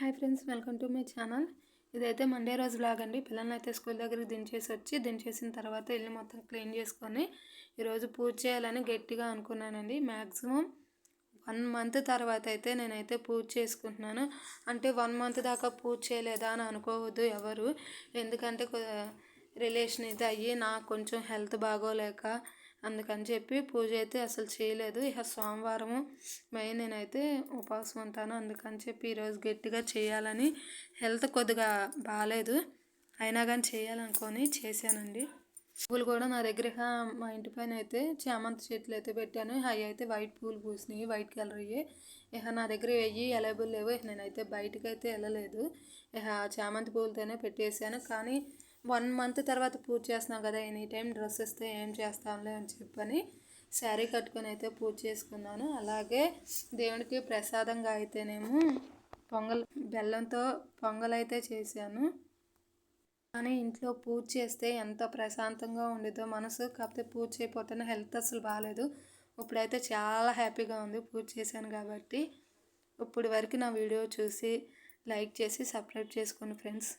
Hi friends, welcome to my channel. ఇదైతే Monday రోజు vlog అండి. పిల్లల్ని అయితే స్కూల్ దగ్గరికి దించేసిన తర్వాత ఇల్లు మొత్తం క్లీన్ చేసుకొని ఈరోజు పూజ చేయాలని గట్టిగా అనుకున్నానండి. మ్యాక్సిమం 1 మంత్ తర్వాత అయితే నేనైతే పూజ చేసుకుంటున్నాను. అంటే 1 మంత్ దాకా పూజ చేయలేదా అని అనుకోవద్దు ఎవరు. ఎందుకంటే రిలేషన్ అయితే అయ్యి నాకు కొంచెం హెల్త్ బాగోలేక అందుకని చెప్పి పూజ అయితే అసలు చేయలేదు. ఇక సోమవారము మెయిన్ నేనైతే ఉపవాసం ఉంటాను. అందుకని చెప్పి ఈరోజు గట్టిగా చేయాలని, హెల్త్ కొద్దిగా బాగాలేదు అయినా కానీ చేయాలనుకొని చేశానండి. పూలు కూడా నా దగ్గర మా ఇంటి పైన అయితే చామంతి చెట్లు అయితే పెట్టాను. అవి అయితే వైట్ పూలు పూసినాయి, వైట్ కలర్ అయ్యి. ఇక నా దగ్గర వెయ్యి అవైలబుల్ లేవు. ఇక నేనైతే బయటకు అయితే వెళ్ళలేదు. ఇక చామంతి పూలతోనే పెట్టేశాను. కానీ 1 మంత్ తర్వాత పూజ చేస్తున్నాం కదా, ఎనీ టైం డ్రెస్ ఇస్తే ఏం చేస్తాంలే అని చెప్పని శారీ కట్టుకొని అయితే పూజ చేసుకున్నాను. అలాగే దేవుడికి ప్రసాదంగా అయితేనేమో బెల్లంతో పొంగల్ అయితే చేశాను. కానీ ఇంట్లో పూజ చేస్తే ఎంత ప్రశాంతంగా ఉండేదో మనసు. కాకపోతే పూజ చేయకపోతేనే హెల్త్ అసలు బాగాలేదు. ఇప్పుడైతే చాలా హ్యాపీగా ఉంది పూజ చేశాను కాబట్టి. ఇప్పుడు వరకు నా వీడియో చూసి లైక్ చేసి సబ్స్క్రైబ్ చేసుకోండి ఫ్రెండ్స్.